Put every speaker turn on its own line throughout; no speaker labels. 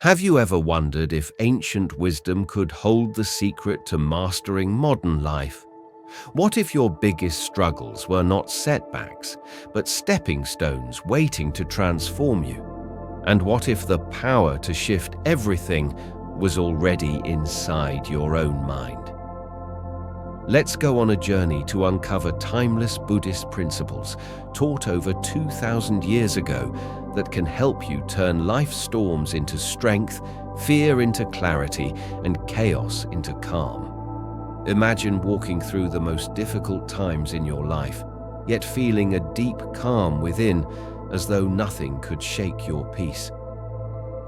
Have you ever wondered if ancient wisdom could hold the secret to mastering modern life? What if your biggest struggles were not setbacks, but stepping stones waiting to transform you? And what if the power to shift everything was already inside your own mind? Let's go on a journey to uncover timeless Buddhist principles taught over 2,000 years ago that can help you turn life's storms into strength, fear into clarity, and chaos into calm. Imagine walking through the most difficult times in your life, yet feeling a deep calm within, as though nothing could shake your peace.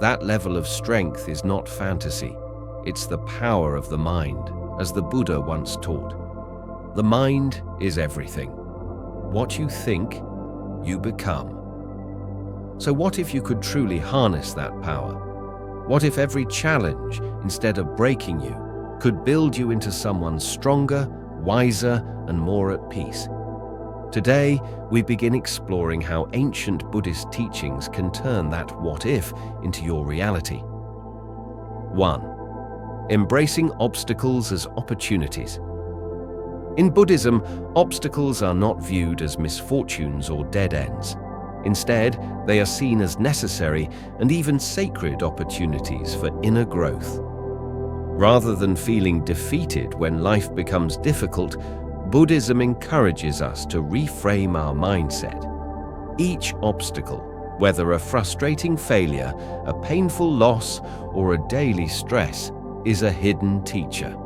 That level of strength is not fantasy. It's the power of the mind, as the Buddha once taught. The mind is everything. What you think, you become. So what if you could truly harness that power? What if every challenge, instead of breaking you, could build you into someone stronger, wiser, and more at peace? Today, we begin exploring how ancient Buddhist teachings can turn that what if into your reality. 1. Embracing obstacles as opportunities. In Buddhism, obstacles are not viewed as misfortunes or dead ends. Instead, they are seen as necessary and even sacred opportunities for inner growth. Rather than feeling defeated when life becomes difficult, Buddhism encourages us to reframe our mindset. Each obstacle, whether a frustrating failure, a painful loss, or a daily stress, is a hidden teacher.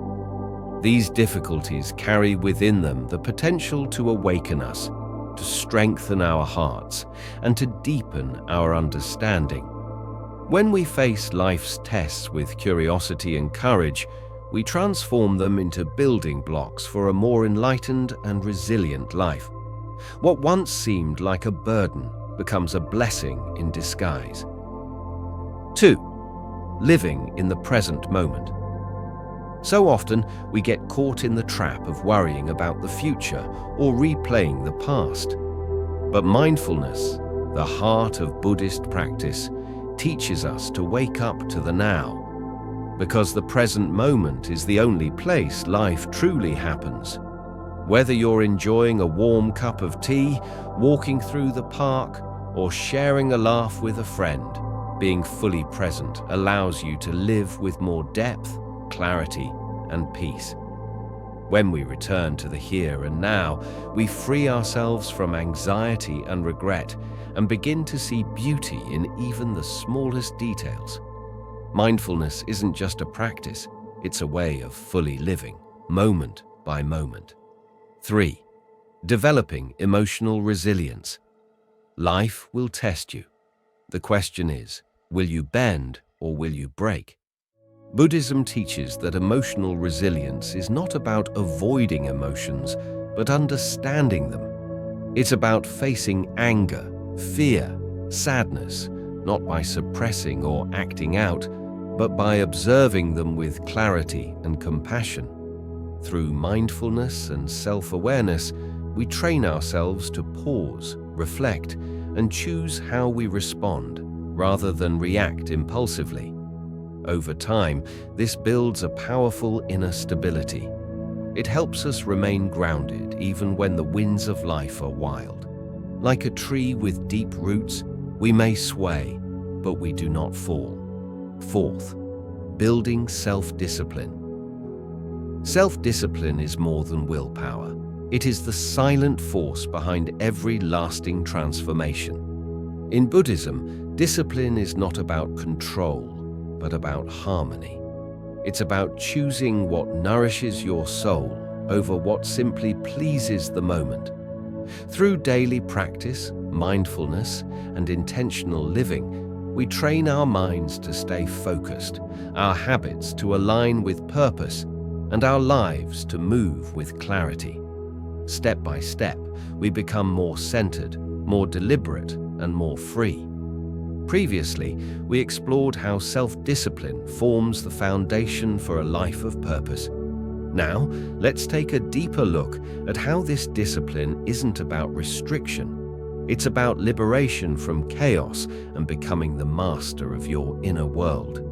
These difficulties carry within them the potential to awaken us, to strengthen our hearts, and to deepen our understanding. When we face life's tests with curiosity and courage, we transform them into building blocks for a more enlightened and resilient life. What once seemed like a burden becomes a blessing in disguise. 2. Living in the present moment. So often, we get caught in the trap of worrying about the future or replaying the past. But mindfulness, the heart of Buddhist practice, teaches us to wake up to the now, because the present moment is the only place life truly happens. Whether you're enjoying a warm cup of tea, walking through the park, or sharing a laugh with a friend, being fully present allows you to live with more depth, clarity, and peace. When we return to the here and now, we free ourselves from anxiety and regret and begin to see beauty in even the smallest details. Mindfulness isn't just a practice, it's a way of fully living, moment by moment. 3. Developing emotional resilience. Life will test you. The question is, will you bend or will you break? Buddhism teaches that emotional resilience is not about avoiding emotions, but understanding them. It's about facing anger, fear, sadness, not by suppressing or acting out, but by observing them with clarity and compassion. Through mindfulness and self-awareness, we train ourselves to pause, reflect, and choose how we respond, rather than react impulsively. Over time, this builds a powerful inner stability. It helps us remain grounded even when the winds of life are wild. Like a tree with deep roots, we may sway, but we do not fall. 4th, building self-discipline. Self-discipline is more than willpower. It is the silent force behind every lasting transformation. In Buddhism, discipline is not about control, but about harmony. It's about choosing what nourishes your soul over what simply pleases the moment. Through daily practice, mindfulness, and intentional living, we train our minds to stay focused, our habits to align with purpose, and our lives to move with clarity. Step by step, we become more centered, more deliberate, and more free. Previously, we explored how self-discipline forms the foundation for a life of purpose. Now, let's take a deeper look at how this discipline isn't about restriction. It's about liberation from chaos and becoming the master of your inner world.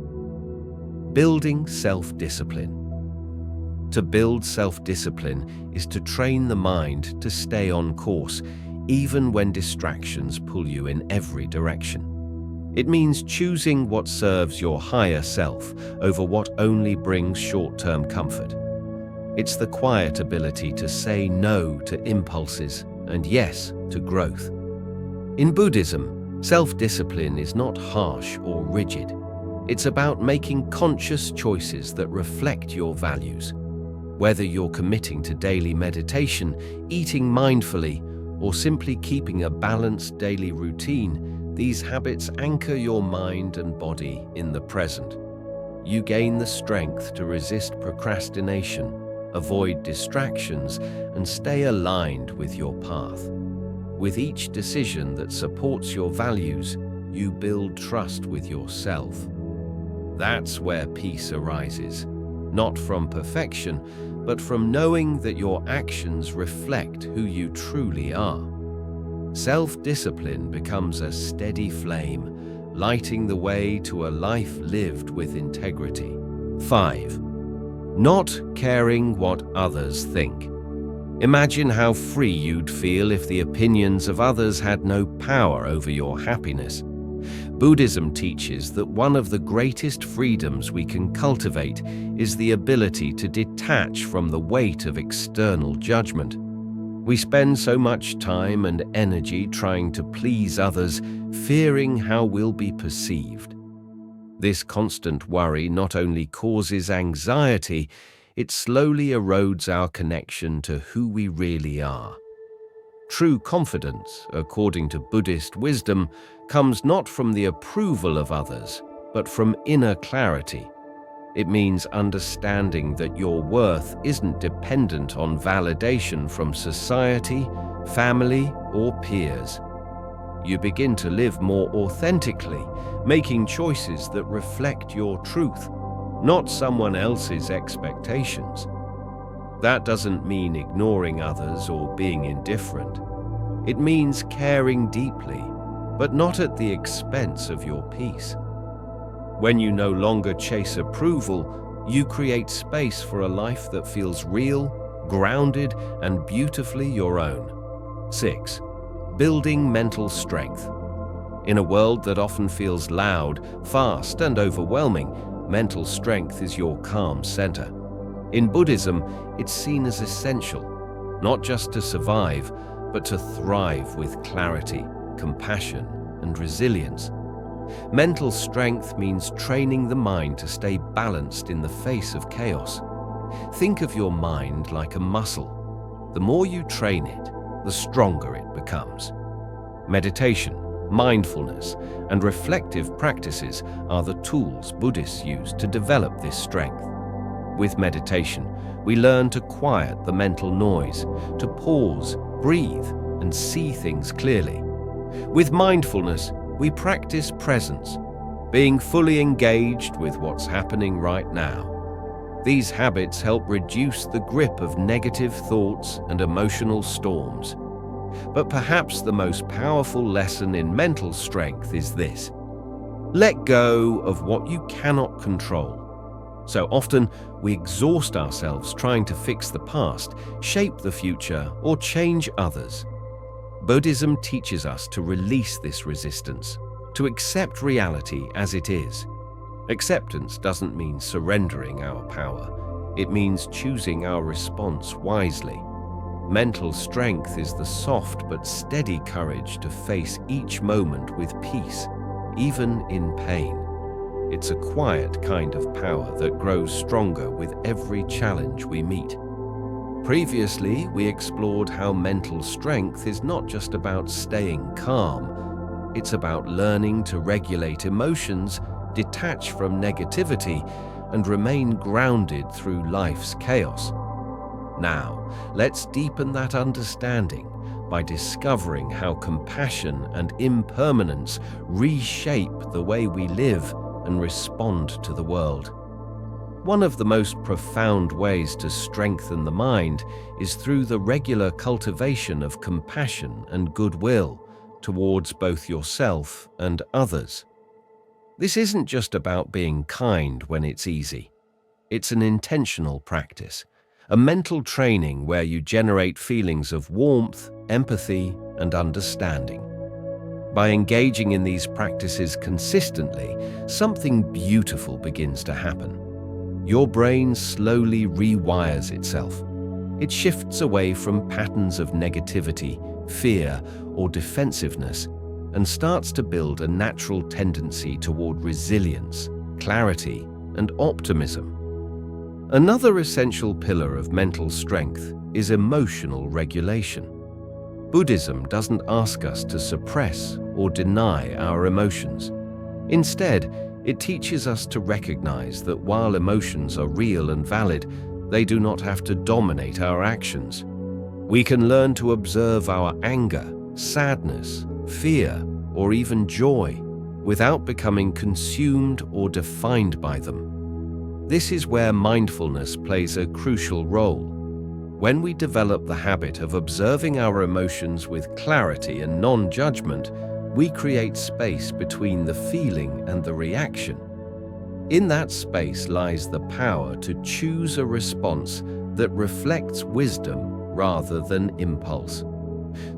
Building self-discipline. To build self-discipline is to train the mind to stay on course, even when distractions pull you in every direction. It means choosing what serves your higher self over what only brings short-term comfort. It's the quiet ability to say no to impulses and yes to growth. In Buddhism, self-discipline is not harsh or rigid. It's about making conscious choices that reflect your values. Whether you're committing to daily meditation, eating mindfully, or simply keeping a balanced daily routine, these habits anchor your mind and body in the present. You gain the strength to resist procrastination, avoid distractions, and stay aligned with your path. With each decision that supports your values, you build trust with yourself. That's where peace arises, not from perfection, but from knowing that your actions reflect who you truly are. Self-discipline becomes a steady flame, lighting the way to a life lived with integrity. 5. Not caring what others think. Imagine how free you'd feel if the opinions of others had no power over your happiness. Buddhism teaches that one of the greatest freedoms we can cultivate is the ability to detach from the weight of external judgment. We spend so much time and energy trying to please others, fearing how we'll be perceived. This constant worry not only causes anxiety, it slowly erodes our connection to who we really are. True confidence, according to Buddhist wisdom, comes not from the approval of others, but from inner clarity. It means understanding that your worth isn't dependent on validation from society, family, or peers. You begin to live more authentically, making choices that reflect your truth, not someone else's expectations. That doesn't mean ignoring others or being indifferent. It means caring deeply, but not at the expense of your peace. When you no longer chase approval, you create space for a life that feels real, grounded, and beautifully your own. 6. Building mental strength. In a world that often feels loud, fast, and overwhelming, mental strength is your calm center. In Buddhism, it's seen as essential, not just to survive, but to thrive with clarity, compassion, and resilience. Mental strength means training the mind to stay balanced in the face of chaos. Think of your mind like a muscle. The more you train it, the stronger it becomes. Meditation, mindfulness, and reflective practices are the tools Buddhists use to develop this strength. With meditation, we learn to quiet the mental noise, to pause, breathe, and see things clearly. With mindfulness, we practice presence, being fully engaged with what's happening right now. These habits help reduce the grip of negative thoughts and emotional storms. But perhaps the most powerful lesson in mental strength is this: let go of what you cannot control. So often, we exhaust ourselves trying to fix the past, shape the future, or change others. Buddhism teaches us to release this resistance, to accept reality as it is. Acceptance doesn't mean surrendering our power. It means choosing our response wisely. Mental strength is the soft but steady courage to face each moment with peace, even in pain. It's a quiet kind of power that grows stronger with every challenge we meet. Previously, we explored how mental strength is not just about staying calm. It's about learning to regulate emotions, detach from negativity, and remain grounded through life's chaos. Now, let's deepen that understanding by discovering how compassion and impermanence reshape the way we live and respond to the world. One of the most profound ways to strengthen the mind is through the regular cultivation of compassion and goodwill, towards both yourself and others. This isn't just about being kind when it's easy. It's an intentional practice, a mental training where you generate feelings of warmth, empathy, and understanding. By engaging in these practices consistently, something beautiful begins to happen. Your brain slowly rewires itself. It shifts away from patterns of negativity, fear, or defensiveness, and starts to build a natural tendency toward resilience, clarity, and optimism. Another essential pillar of mental strength is emotional regulation. Buddhism doesn't ask us to suppress or deny our emotions. Instead, it teaches us to recognize that while emotions are real and valid, they do not have to dominate our actions. We can learn to observe our anger, sadness, fear, or even joy without becoming consumed or defined by them. This is where mindfulness plays a crucial role. When we develop the habit of observing our emotions with clarity and non-judgment, we create space between the feeling and the reaction. In that space lies the power to choose a response that reflects wisdom rather than impulse.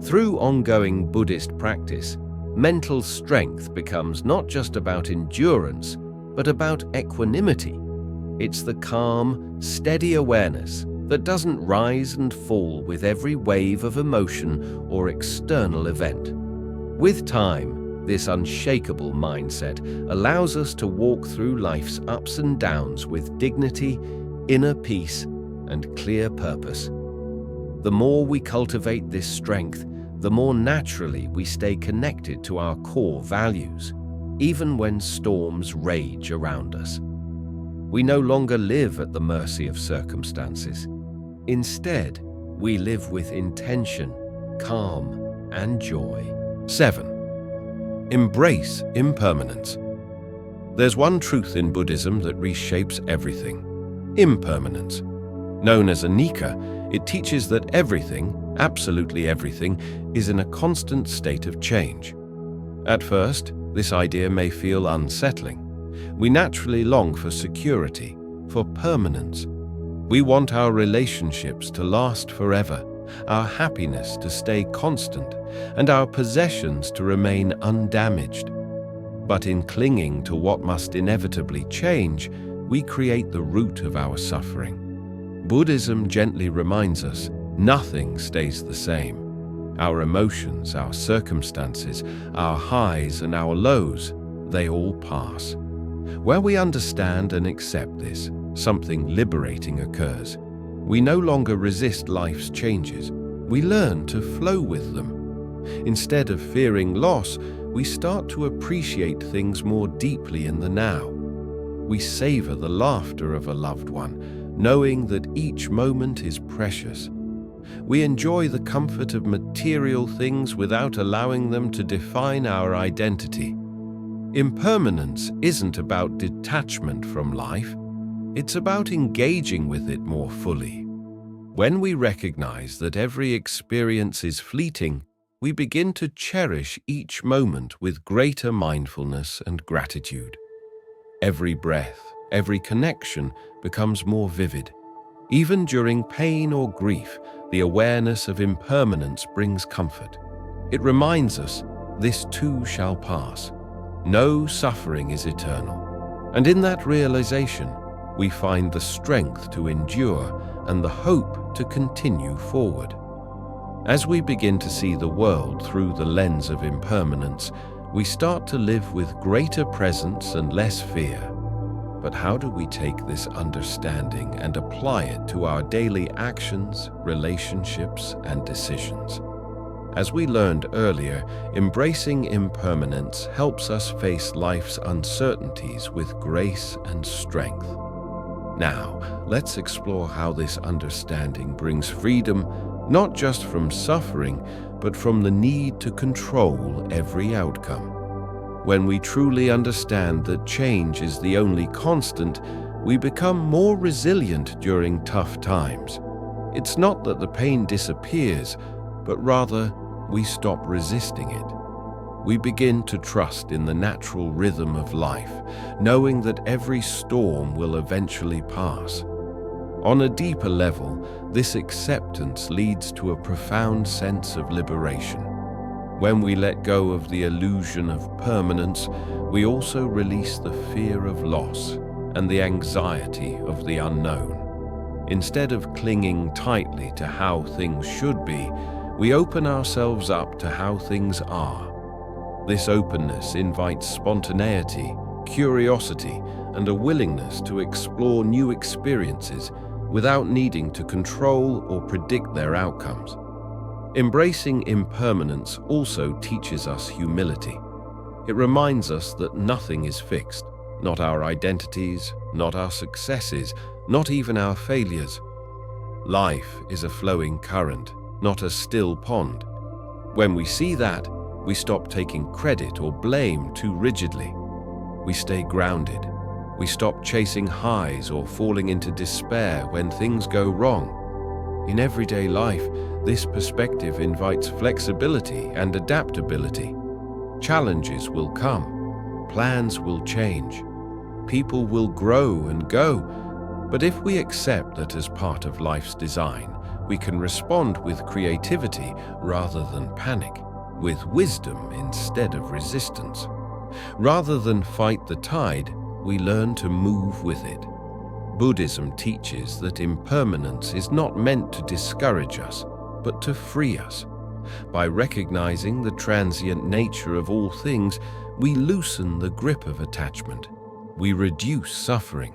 Through ongoing Buddhist practice, mental strength becomes not just about endurance, but about equanimity. It's the calm, steady awareness that doesn't rise and fall with every wave of emotion or external event. With time, this unshakable mindset allows us to walk through life's ups and downs with dignity, inner peace, and clear purpose. The more we cultivate this strength, the more naturally we stay connected to our core values, even when storms rage around us. We no longer live at the mercy of circumstances. Instead, we live with intention, calm, and joy. 7. Embrace impermanence. There's one truth in Buddhism that reshapes everything: impermanence. Known as anicca, it teaches that everything, absolutely everything, is in a constant state of change. At first, this idea may feel unsettling. We naturally long for security, for permanence. We want our relationships to last forever, our happiness to stay constant, and our possessions to remain undamaged. But in clinging to what must inevitably change, we create the root of our suffering. Buddhism gently reminds us nothing stays the same. Our emotions, our circumstances, our highs and our lows, they all pass. Where we understand and accept this, something liberating occurs. We no longer resist life's changes. We learn to flow with them. Instead of fearing loss, we start to appreciate things more deeply in the now. We savor the laughter of a loved one, knowing that each moment is precious. We enjoy the comfort of material things without allowing them to define our identity. Impermanence isn't about detachment from life. It's about engaging with it more fully. When we recognize that every experience is fleeting, we begin to cherish each moment with greater mindfulness and gratitude. Every breath, every connection becomes more vivid. Even during pain or grief, the awareness of impermanence brings comfort. It reminds us, this too shall pass. No suffering is eternal. And in that realization, we find the strength to endure and the hope to continue forward. As we begin to see the world through the lens of impermanence, we start to live with greater presence and less fear. But how do we take this understanding and apply it to our daily actions, relationships, and decisions? As we learned earlier, embracing impermanence helps us face life's uncertainties with grace and strength. Now, let's explore how this understanding brings freedom, not just from suffering, but from the need to control every outcome. When we truly understand that change is the only constant, we become more resilient during tough times. It's not that the pain disappears, but rather we stop resisting it. we begin to trust in the natural rhythm of life, knowing that every storm will eventually pass. On a deeper level, this acceptance leads to a profound sense of liberation. When we let go of the illusion of permanence, we also release the fear of loss and the anxiety of the unknown. Instead of clinging tightly to how things should be, we open ourselves up to how things are. This openness invites spontaneity, curiosity, and a willingness to explore new experiences without needing to control or predict their outcomes. Embracing impermanence also teaches us humility. It reminds us that nothing is fixed, not our identities, not our successes, not even our failures. Life is a flowing current, not a still pond. When we see that, we stop taking credit or blame too rigidly. We stay grounded. We stop chasing highs or falling into despair when things go wrong. In everyday life, this perspective invites flexibility and adaptability. Challenges will come. Plans will change. People will grow and go. But if we accept that as part of life's design, we can respond with creativity rather than panic, with wisdom instead of resistance. Rather than fight the tide, we learn to move with it. Buddhism teaches that impermanence is not meant to discourage us, but to free us. By recognizing the transient nature of all things, we loosen the grip of attachment. We reduce suffering.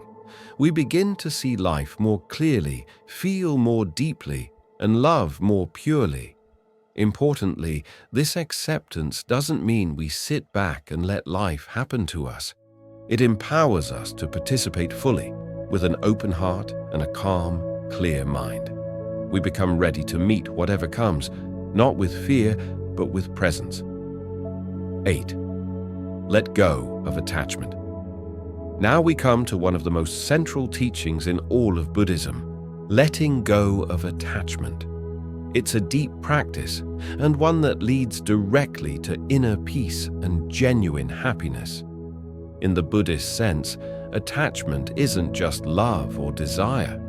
We begin to see life more clearly, feel more deeply, and love more purely. Importantly, this acceptance doesn't mean we sit back and let life happen to us. It empowers us to participate fully, with an open heart and a calm, clear mind. We become ready to meet whatever comes, not with fear, but with presence. 8. Let go of attachment. Now we come to one of the most central teachings in all of Buddhism, letting go of attachment. It's a deep practice, and one that leads directly to inner peace and genuine happiness. In the Buddhist sense, attachment isn't just love or desire.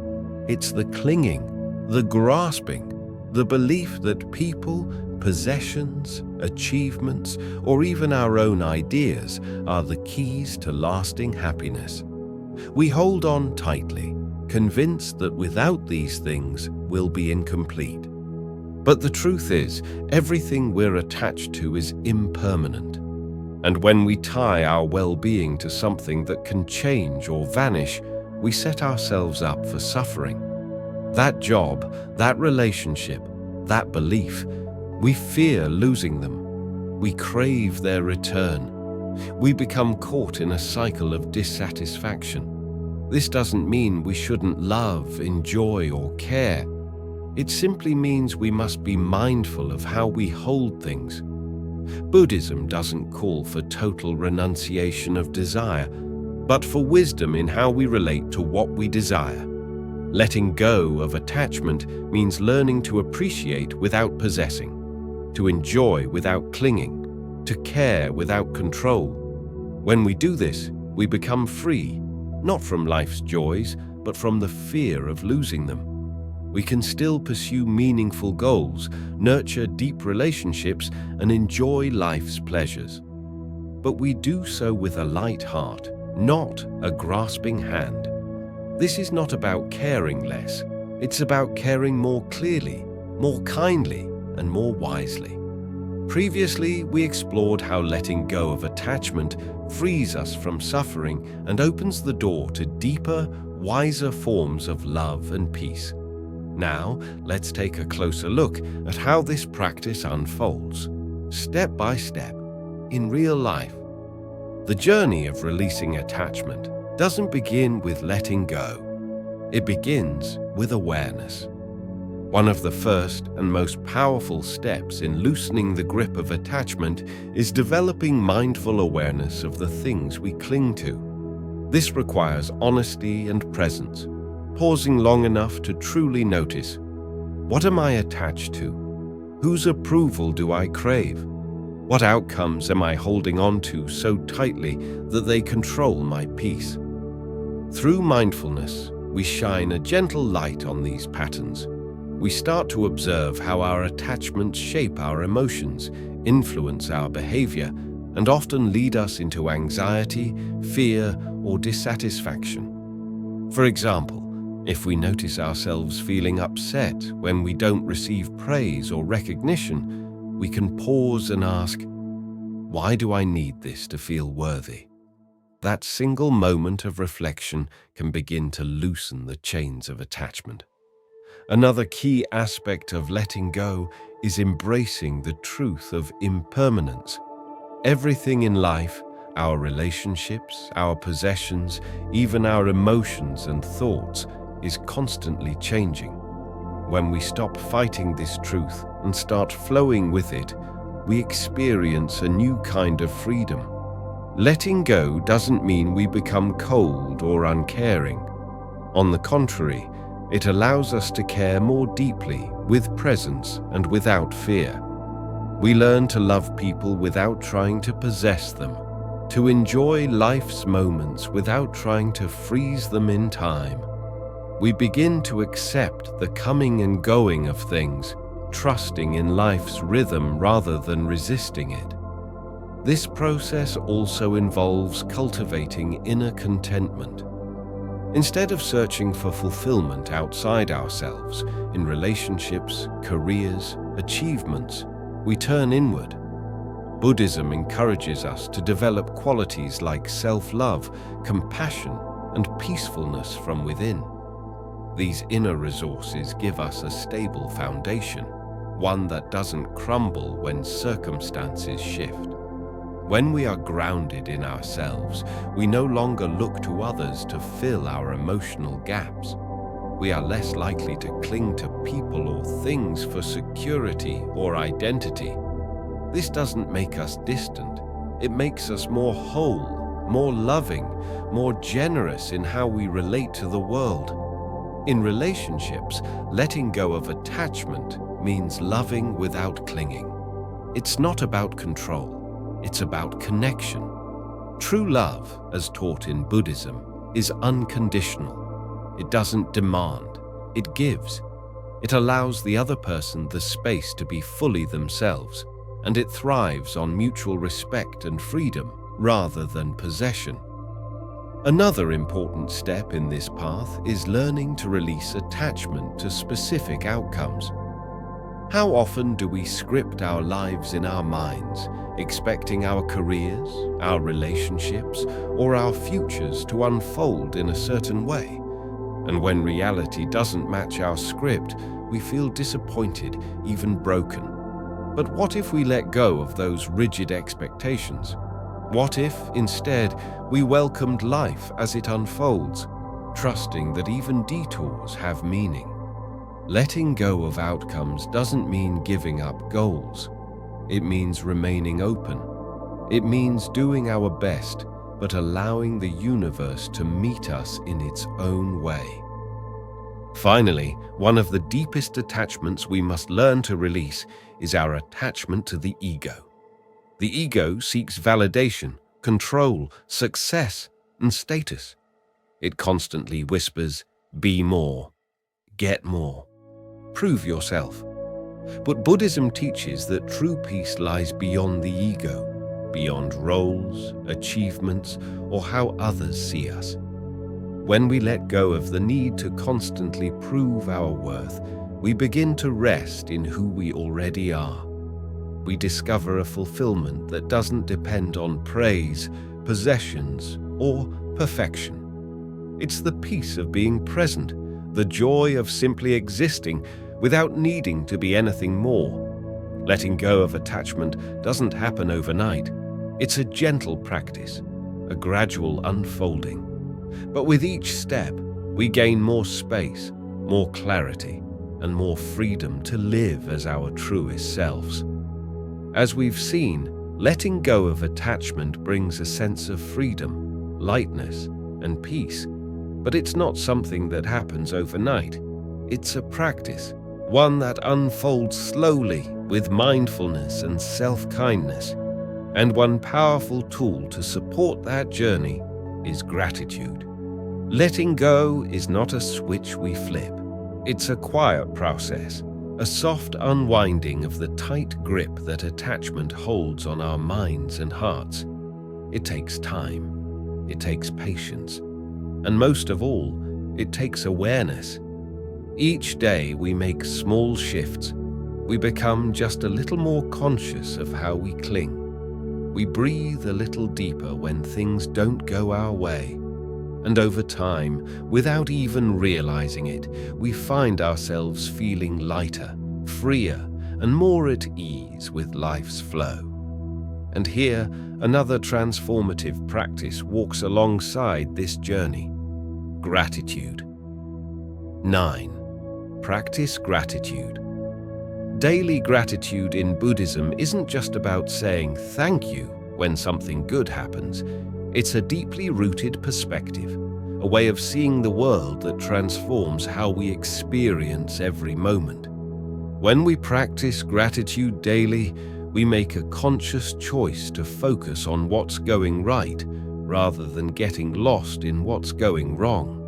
It's the clinging, the grasping, the belief that people, possessions, achievements, or even our own ideas are the keys to lasting happiness. We hold on tightly, convinced that without these things, we'll be incomplete. But the truth is, everything we're attached to is impermanent. And when we tie our well-being to something that can change or vanish, we set ourselves up for suffering. That job, that relationship, that belief, we fear losing them. We crave their return. We become caught in a cycle of dissatisfaction. This doesn't mean we shouldn't love, enjoy, or care. It simply means we must be mindful of how we hold things. Buddhism doesn't call for total renunciation of desire, but for wisdom in how we relate to what we desire. Letting go of attachment means learning to appreciate without possessing, to enjoy without clinging, to care without control. When we do this, we become free, not from life's joys, but from the fear of losing them. We can still pursue meaningful goals, nurture deep relationships, and enjoy life's pleasures. But we do so with a light heart, not a grasping hand. This is not about caring less. It's about caring more clearly, more kindly, and more wisely. Previously, we explored how letting go of attachment frees us from suffering and opens the door to deeper, wiser forms of love and peace. Now, let's take a closer look at how this practice unfolds, step by step, in real life. The journey of releasing attachment doesn't begin with letting go. It begins with awareness. One of the first and most powerful steps in loosening the grip of attachment is developing mindful awareness of the things we cling to. This requires honesty and presence, pausing long enough to truly notice, what am I attached to? Whose approval do I crave? What outcomes am I holding on to so tightly that they control my peace? Through mindfulness, we shine a gentle light on these patterns. We start to observe how our attachments shape our emotions, influence our behavior, and often lead us into anxiety, fear, or dissatisfaction. For example, if we notice ourselves feeling upset when we don't receive praise or recognition, we can pause and ask, "Why do I need this to feel worthy?" That single moment of reflection can begin to loosen the chains of attachment. Another key aspect of letting go is embracing the truth of impermanence. Everything in life, our relationships, our possessions, even our emotions and thoughts, is constantly changing. When we stop fighting this truth and start flowing with it, we experience a new kind of freedom. Letting go doesn't mean we become cold or uncaring. On the contrary, it allows us to care more deeply, with presence and without fear. We learn to love people without trying to possess them, to enjoy life's moments without trying to freeze them in time. We begin to accept the coming and going of things, trusting in life's rhythm rather than resisting it. This process also involves cultivating inner contentment. Instead of searching for fulfillment outside ourselves, in relationships, careers, achievements, we turn inward. Buddhism encourages us to develop qualities like self-love, compassion, and peacefulness from within. These inner resources give us a stable foundation, one that doesn't crumble when circumstances shift. When we are grounded in ourselves, we no longer look to others to fill our emotional gaps. We are less likely to cling to people or things for security or identity. This doesn't make us distant. It makes us more whole, more loving, more generous in how we relate to the world. In relationships, letting go of attachment means loving without clinging. It's not about control. It's about connection. True love, as taught in Buddhism, is unconditional. It doesn't demand, it gives. It allows the other person the space to be fully themselves, and it thrives on mutual respect and freedom rather than possession. Another important step in this path is learning to release attachment to specific outcomes. How often do we script our lives in our minds, expecting our careers, our relationships, or our futures to unfold in a certain way? And when reality doesn't match our script, we feel disappointed, even broken. But what if we let go of those rigid expectations? What if, instead, we welcomed life as it unfolds, trusting that even detours have meaning? Letting go of outcomes doesn't mean giving up goals. It means remaining open. It means doing our best, but allowing the universe to meet us in its own way. Finally, one of the deepest attachments we must learn to release is our attachment to the ego. The ego seeks validation, control, success, and status. It constantly whispers, "Be more, get more, prove yourself." But Buddhism teaches that true peace lies beyond the ego, beyond roles, achievements, or how others see us. When we let go of the need to constantly prove our worth, we begin to rest in who we already are. We discover a fulfillment that doesn't depend on praise, possessions, or perfection. It's the peace of being present, the joy of simply existing without needing to be anything more. Letting go of attachment doesn't happen overnight. It's a gentle practice, a gradual unfolding. But with each step, we gain more space, more clarity, and more freedom to live as our truest selves. As we've seen, letting go of attachment brings a sense of freedom, lightness, and peace. But it's not something that happens overnight. It's a practice, one that unfolds slowly with mindfulness and self-kindness. And one powerful tool to support that journey is gratitude. Letting go is not a switch we flip. It's a quiet process, a soft unwinding of the tight grip that attachment holds on our minds and hearts. It takes time, it takes patience, and most of all, it takes awareness. Each day we make small shifts. We become just a little more conscious of how we cling. We breathe a little deeper when things don't go our way. And over time, without even realizing it, we find ourselves feeling lighter, freer, and more at ease with life's flow. And here, another transformative practice walks alongside this journey: gratitude. 9. Practice gratitude. Daily gratitude in Buddhism isn't just about saying thank you when something good happens. It's a deeply rooted perspective, a way of seeing the world that transforms how we experience every moment. When we practice gratitude daily, we make a conscious choice to focus on what's going right rather than getting lost in what's going wrong.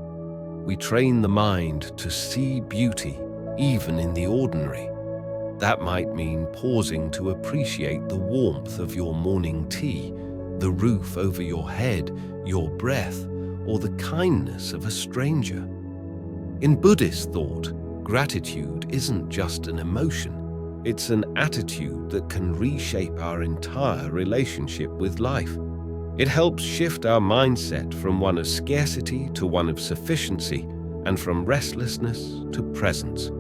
We train the mind to see beauty even in the ordinary. That might mean pausing to appreciate the warmth of your morning tea, the roof over your head, your breath, or the kindness of a stranger. In Buddhist thought, gratitude isn't just an emotion. It's an attitude that can reshape our entire relationship with life. It helps shift our mindset from one of scarcity to one of sufficiency, and from restlessness to presence.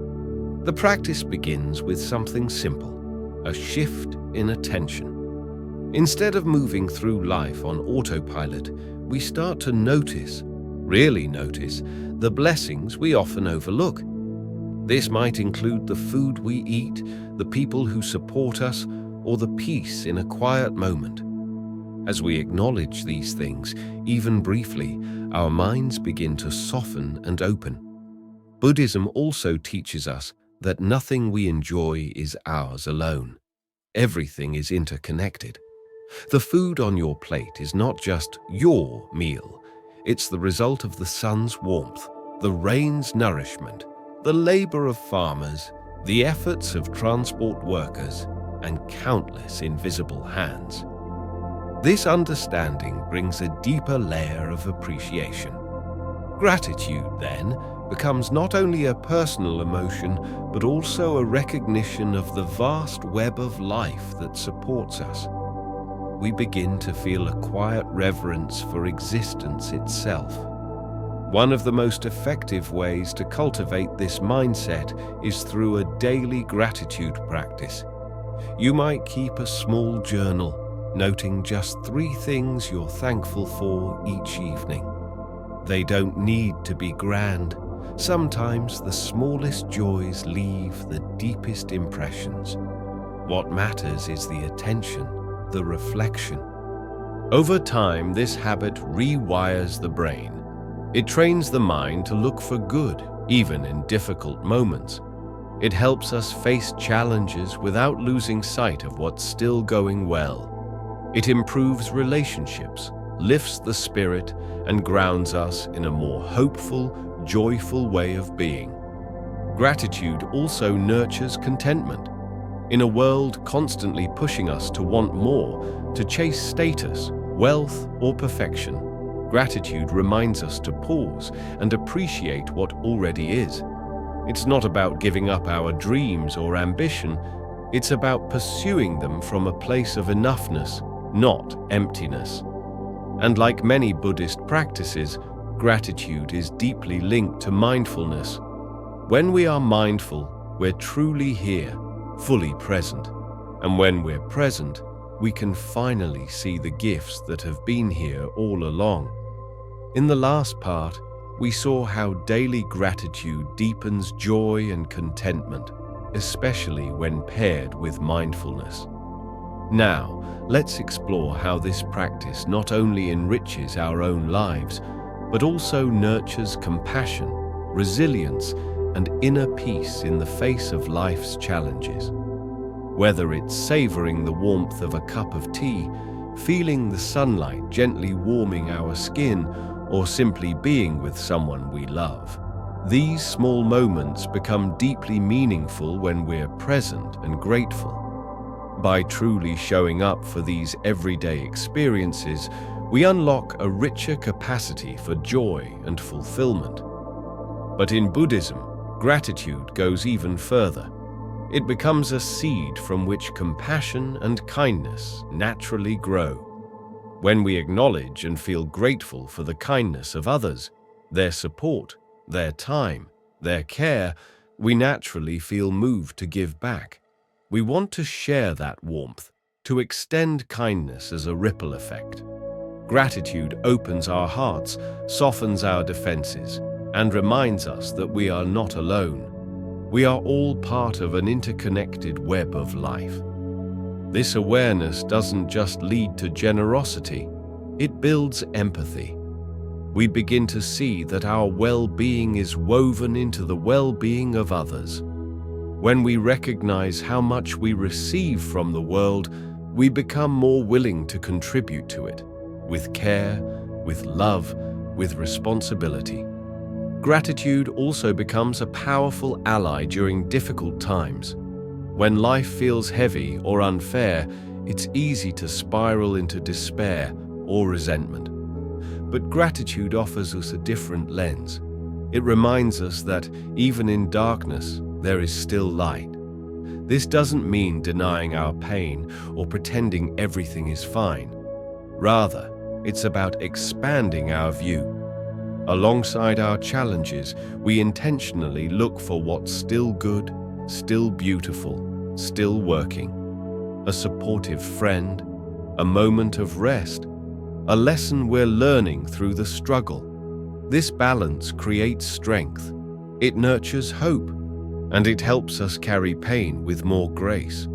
The practice begins with something simple, a shift in attention. Instead of moving through life on autopilot, we start to really notice, the blessings we often overlook. This might include the food we eat, the people who support us, or the peace in a quiet moment. As we acknowledge these things, even briefly, our minds begin to soften and open. Buddhism also teaches us that nothing we enjoy is ours alone. Everything is interconnected. The food on your plate is not just your meal. It's the result of the sun's warmth, the rain's nourishment, the labor of farmers, the efforts of transport workers, and countless invisible hands. This understanding brings a deeper layer of appreciation. Gratitude, then, becomes not only a personal emotion, but also a recognition of the vast web of life that supports us. We begin to feel a quiet reverence for existence itself. One of the most effective ways to cultivate this mindset is through a daily gratitude practice. You might keep a small journal, noting just 3 things you're thankful for each evening. They don't need to be grand. Sometimes the smallest joys leave the deepest impressions. What matters is the attention, the reflection. Over time, this habit rewires the brain. It trains the mind to look for good, even in difficult moments. It helps us face challenges without losing sight of what's still going well. It improves relationships, lifts the spirit, and grounds us in a more hopeful, joyful way of being. Gratitude also nurtures contentment. In a world constantly pushing us to want more, to chase status, wealth, or perfection, gratitude reminds us to pause and appreciate what already is. It's not about giving up our dreams or ambition. It's about pursuing them from a place of enoughness, not emptiness. And like many Buddhist practices, gratitude is deeply linked to mindfulness. When we are mindful, we're truly here, fully present. And when we're present, we can finally see the gifts that have been here all along. In the last part, we saw how daily gratitude deepens joy and contentment, especially when paired with mindfulness. Now, let's explore how this practice not only enriches our own lives, but also nurtures compassion, resilience, and inner peace in the face of life's challenges. Whether it's savoring the warmth of a cup of tea, feeling the sunlight gently warming our skin, or simply being with someone we love. These small moments become deeply meaningful when we're present and grateful. By truly showing up for these everyday experiences, we unlock a richer capacity for joy and fulfillment. But in Buddhism, gratitude goes even further. It becomes a seed from which compassion and kindness naturally grow. When we acknowledge and feel grateful for the kindness of others, their support, their time, their care, we naturally feel moved to give back. We want to share that warmth, to extend kindness as a ripple effect. Gratitude opens our hearts, softens our defenses, and reminds us that we are not alone. We are all part of an interconnected web of life. This awareness doesn't just lead to generosity, it builds empathy. We begin to see that our well-being is woven into the well-being of others. When we recognize how much we receive from the world, we become more willing to contribute to it, with care, with love, with responsibility. Gratitude also becomes a powerful ally during difficult times. When life feels heavy or unfair, it's easy to spiral into despair or resentment. But gratitude offers us a different lens. It reminds us that even in darkness, there is still light. This doesn't mean denying our pain or pretending everything is fine. Rather, it's about expanding our view. Alongside our challenges, we intentionally look for what's still good, still beautiful, still working. A supportive friend, a moment of rest, a lesson we're learning through the struggle. This balance creates strength. It nurtures hope, and it helps us carry pain with more grace.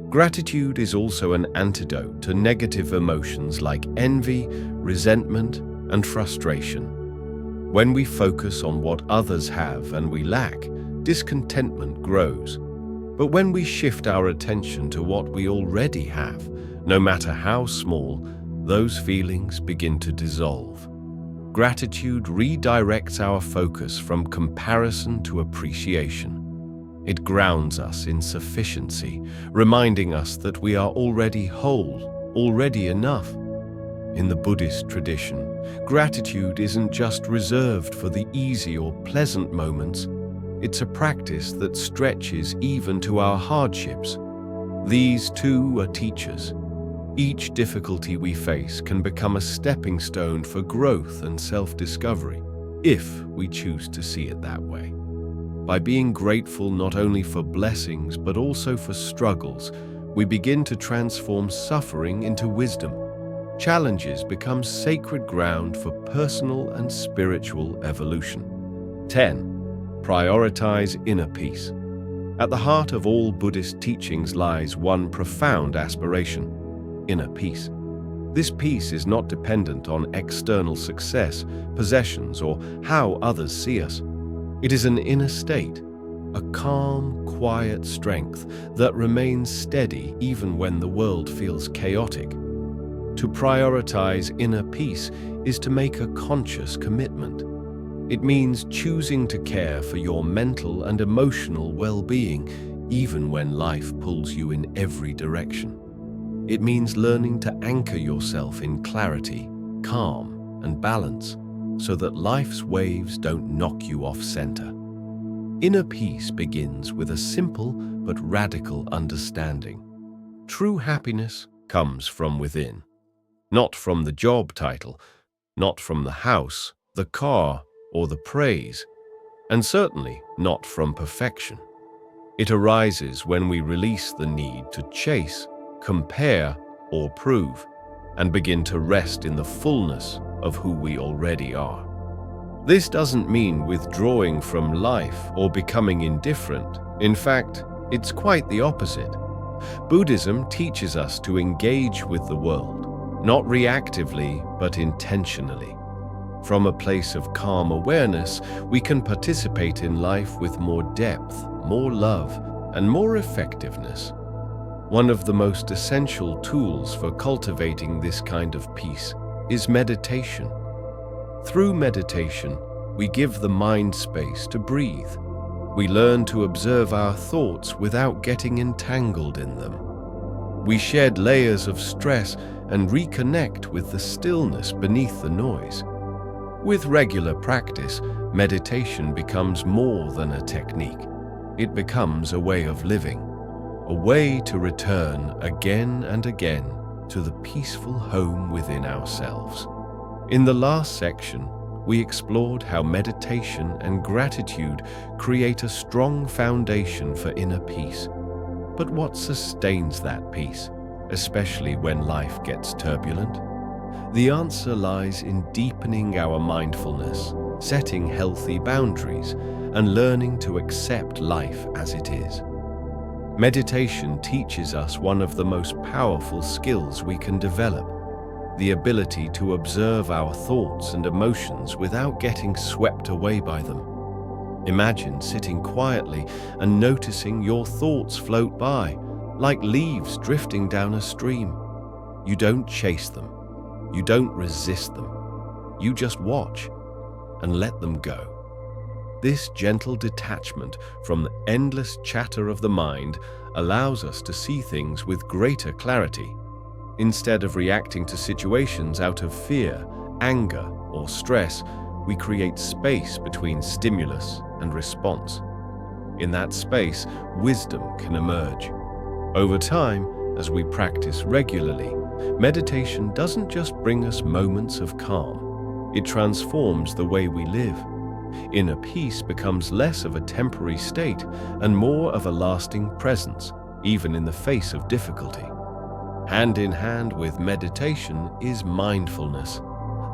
Gratitude is also an antidote to negative emotions like envy, resentment, and frustration. When we focus on what others have and we lack, discontentment grows. But when we shift our attention to what we already have, no matter how small, those feelings begin to dissolve. Gratitude redirects our focus from comparison to appreciation. It grounds us in sufficiency, reminding us that we are already whole, already enough. In the Buddhist tradition, gratitude isn't just reserved for the easy or pleasant moments. It's a practice that stretches even to our hardships. These too are teachers. Each difficulty we face can become a stepping stone for growth and self-discovery, if we choose to see it that way. By being grateful not only for blessings but also for struggles, we begin to transform suffering into wisdom. Challenges become sacred ground for personal and spiritual evolution. 10. Prioritize inner peace. At the heart of all Buddhist teachings lies one profound aspiration: inner peace. This peace is not dependent on external success, possessions, or how others see us. It is an inner state, a calm, quiet strength that remains steady even when the world feels chaotic. To prioritize inner peace is to make a conscious commitment. It means choosing to care for your mental and emotional well-being even when life pulls you in every direction. It means learning to anchor yourself in clarity, calm, and balance so that life's waves don't knock you off center. Inner peace begins with a simple but radical understanding. True happiness comes from within, not from the job title, not from the house, the car, or the praise, and certainly not from perfection. It arises when we release the need to chase, compare, or prove, and begin to rest in the fullness of who we already are. This doesn't mean withdrawing from life or becoming indifferent. In fact, it's quite the opposite. Buddhism teaches us to engage with the world, not reactively, but intentionally. From a place of calm awareness, we can participate in life with more depth, more love, and more effectiveness. One of the most essential tools for cultivating this kind of peace is meditation. Through meditation, we give the mind space to breathe. We learn to observe our thoughts without getting entangled in them. We shed layers of stress and reconnect with the stillness beneath the noise. With regular practice, meditation becomes more than a technique. It becomes a way of living, a way to return again and again to the peaceful home within ourselves. In the last section, we explored how meditation and gratitude create a strong foundation for inner peace. But what sustains that peace, especially when life gets turbulent? The answer lies in deepening our mindfulness, setting healthy boundaries, and learning to accept life as it is. Meditation teaches us one of the most powerful skills we can develop: the ability to observe our thoughts and emotions without getting swept away by them. Imagine sitting quietly and noticing your thoughts float by, like leaves drifting down a stream. You don't chase them. You don't resist them. You just watch and let them go. This gentle detachment from the endless chatter of the mind allows us to see things with greater clarity. Instead of reacting to situations out of fear, anger, or stress, we create space between stimulus and response. In that space, wisdom can emerge. Over time, as we practice regularly, meditation doesn't just bring us moments of calm. It transforms the way we live. Inner peace becomes less of a temporary state and more of a lasting presence, even in the face of difficulty. Hand in hand with meditation is mindfulness,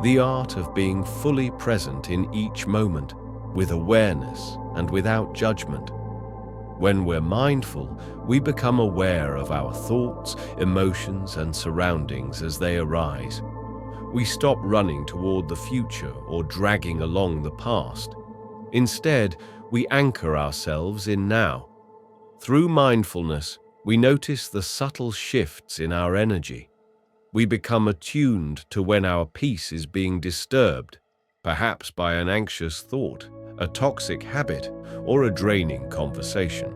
the art of being fully present in each moment, with awareness and without judgment. When we're mindful, we become aware of our thoughts, emotions, and surroundings as they arise. We stop running toward the future or dragging along the past. Instead, we anchor ourselves in now. Through mindfulness, we notice the subtle shifts in our energy. We become attuned to when our peace is being disturbed, perhaps by an anxious thought, a toxic habit, or a draining conversation.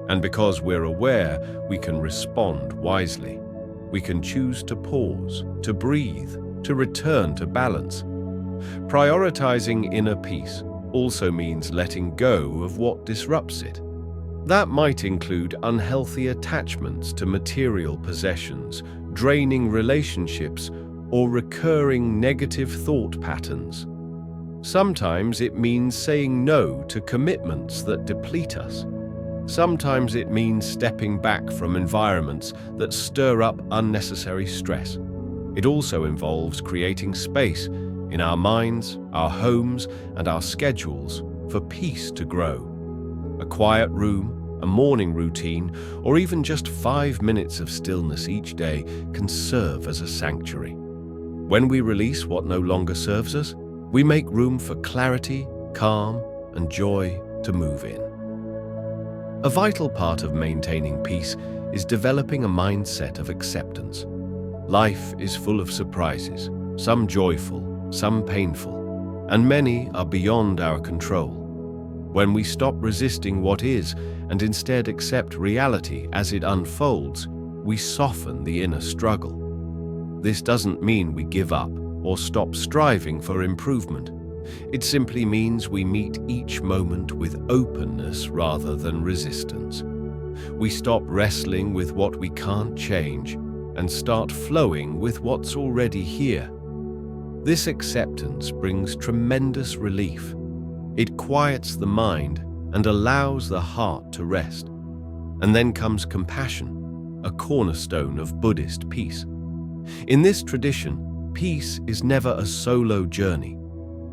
And because we're aware, we can respond wisely. We can choose to pause, to breathe, to return to balance. Prioritizing inner peace also means letting go of what disrupts it. That might include unhealthy attachments to material possessions, draining relationships, or recurring negative thought patterns. Sometimes it means saying no to commitments that deplete us. Sometimes it means stepping back from environments that stir up unnecessary stress. It also involves creating space in our minds, our homes, and our schedules for peace to grow. A quiet room, a morning routine, or even just 5 minutes of stillness each day can serve as a sanctuary. When we release what no longer serves us, we make room for clarity, calm, and joy to move in. A vital part of maintaining peace is developing a mindset of acceptance. Life is full of surprises, some joyful, some painful, and many are beyond our control. When we stop resisting what is and instead accept reality as it unfolds, we soften the inner struggle. This doesn't mean we give up or stop striving for improvement. It simply means we meet each moment with openness rather than resistance. We stop wrestling with what we can't change and start flowing with what's already here. This acceptance brings tremendous relief. It quiets the mind and allows the heart to rest. And then comes compassion, a cornerstone of Buddhist peace. In this tradition, peace is never a solo journey.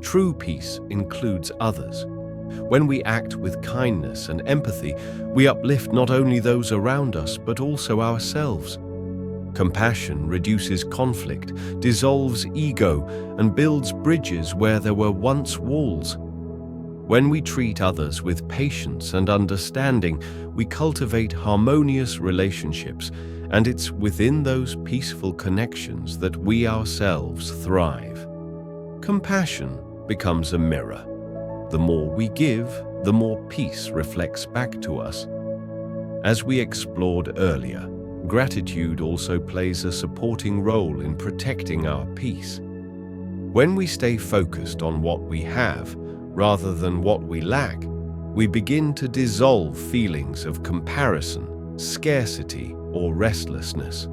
True peace includes others. When we act with kindness and empathy, we uplift not only those around us, but also ourselves. Compassion reduces conflict, dissolves ego, and builds bridges where there were once walls. When we treat others with patience and understanding, we cultivate harmonious relationships, and it's within those peaceful connections that we ourselves thrive. Compassion becomes a mirror. The more we give, the more peace reflects back to us. As we explored earlier, gratitude also plays a supporting role in protecting our peace. When we stay focused on what we have, rather than what we lack, we begin to dissolve feelings of comparison, scarcity, or restlessness.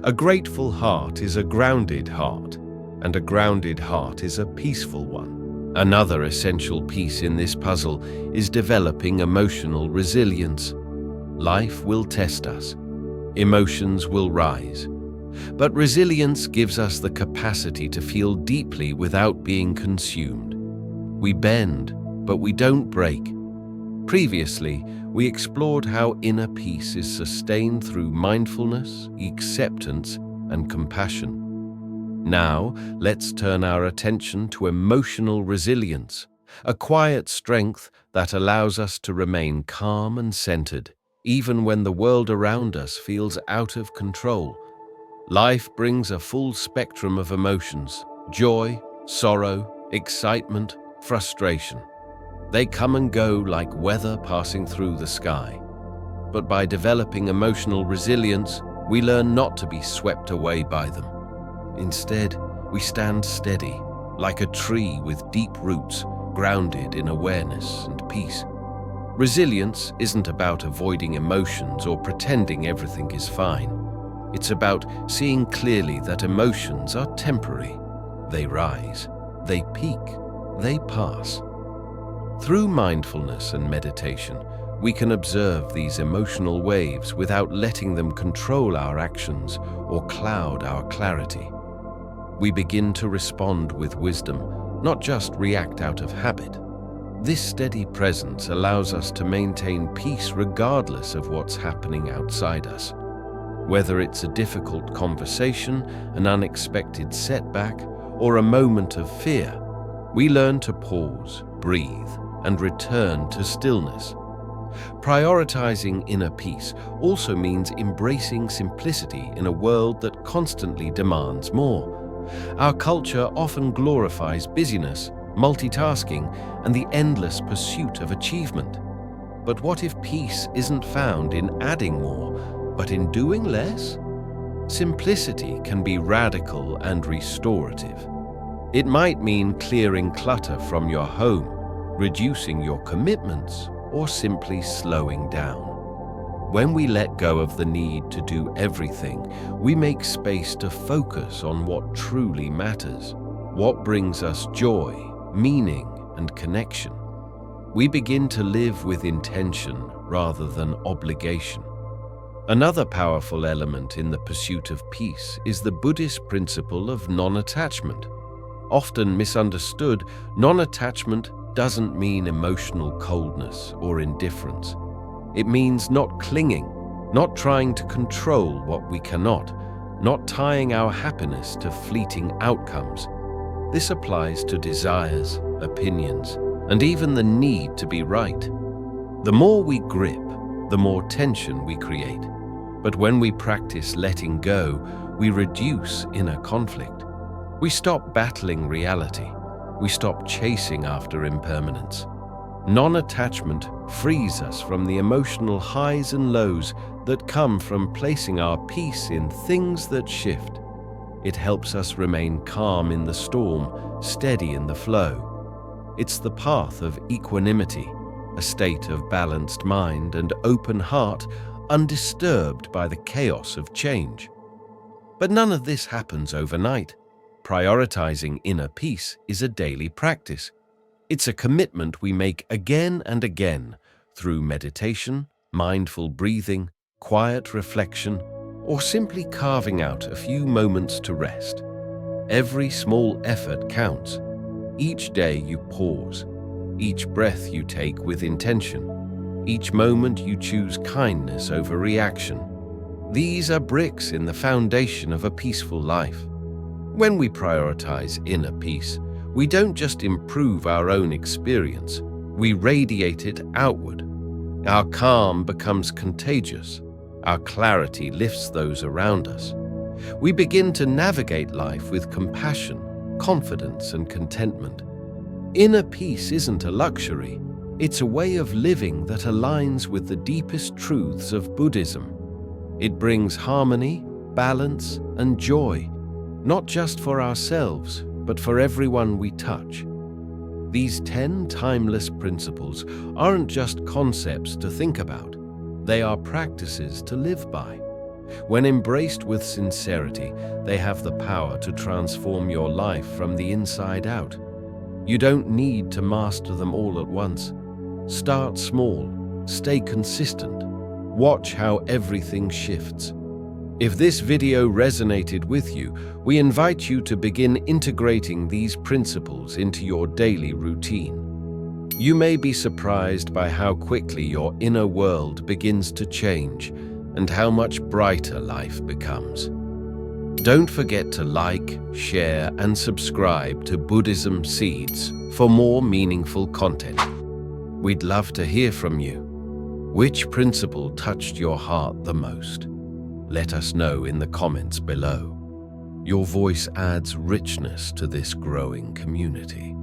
A grateful heart is a grounded heart, and a grounded heart is a peaceful one. Another essential piece in this puzzle is developing emotional resilience. Life will test us. Emotions will rise. But resilience gives us the capacity to feel deeply without being consumed. We bend, but we don't break. Previously, we explored how inner peace is sustained through mindfulness, acceptance, and compassion. Now, let's turn our attention to emotional resilience, a quiet strength that allows us to remain calm and centered, even when the world around us feels out of control. Life brings a full spectrum of emotions: joy, sorrow, excitement, frustration. They come and go like weather passing through the sky. But by developing emotional resilience, we learn not to be swept away by them. Instead, we stand steady, like a tree with deep roots, grounded in awareness and peace. Resilience isn't about avoiding emotions or pretending everything is fine. It's about seeing clearly that emotions are temporary. They rise, they peak, they pass. Through mindfulness and meditation, we can observe these emotional waves without letting them control our actions or cloud our clarity. We begin to respond with wisdom, not just react out of habit. This steady presence allows us to maintain peace regardless of what's happening outside us. Whether it's a difficult conversation, an unexpected setback, or a moment of fear, we learn to pause, breathe, and return to stillness. Prioritizing inner peace also means embracing simplicity in a world that constantly demands more. Our culture often glorifies busyness, multitasking, and the endless pursuit of achievement. But what if peace isn't found in adding more, but in doing less? Simplicity can be radical and restorative. It might mean clearing clutter from your home, reducing your commitments, or simply slowing down. When we let go of the need to do everything, we make space to focus on what truly matters, what brings us joy, meaning, and connection. We begin to live with intention rather than obligation. Another powerful element in the pursuit of peace is the Buddhist principle of non-attachment. Often misunderstood, non-attachment doesn't mean emotional coldness or indifference. It means not clinging, not trying to control what we cannot, not tying our happiness to fleeting outcomes. This applies to desires, opinions, and even the need to be right. The more we grip, the more tension we create. But when we practice letting go, we reduce inner conflict. We stop battling reality. We stop chasing after impermanence. Non-attachment frees us from the emotional highs and lows that come from placing our peace in things that shift. It helps us remain calm in the storm, steady in the flow. It's the path of equanimity, a state of balanced mind and open heart, undisturbed by the chaos of change. But none of this happens overnight. Prioritizing inner peace is a daily practice. It's a commitment we make again and again through meditation, mindful breathing, quiet reflection, or simply carving out a few moments to rest. Every small effort counts. Each day you pause, each breath you take with intention, each moment you choose kindness over reaction. These are bricks in the foundation of a peaceful life. When we prioritize inner peace, we don't just improve our own experience, we radiate it outward. Our calm becomes contagious. Our clarity lifts those around us. We begin to navigate life with compassion, confidence, and contentment. Inner peace isn't a luxury. It's a way of living that aligns with the deepest truths of Buddhism. It brings harmony, balance, and joy, not just for ourselves, but for everyone we touch. These 10 timeless principles aren't just concepts to think about. They are practices to live by. When embraced with sincerity, they have the power to transform your life from the inside out. You don't need to master them all at once. Start small, stay consistent. Watch how everything shifts. If this video resonated with you, we invite you to begin integrating these principles into your daily routine. You may be surprised by how quickly your inner world begins to change and how much brighter life becomes. Don't forget to like, share, and subscribe to Buddhism Seeds for more meaningful content. We'd love to hear from you. Which principle touched your heart the most? Let us know in the comments below. Your voice adds richness to this growing community.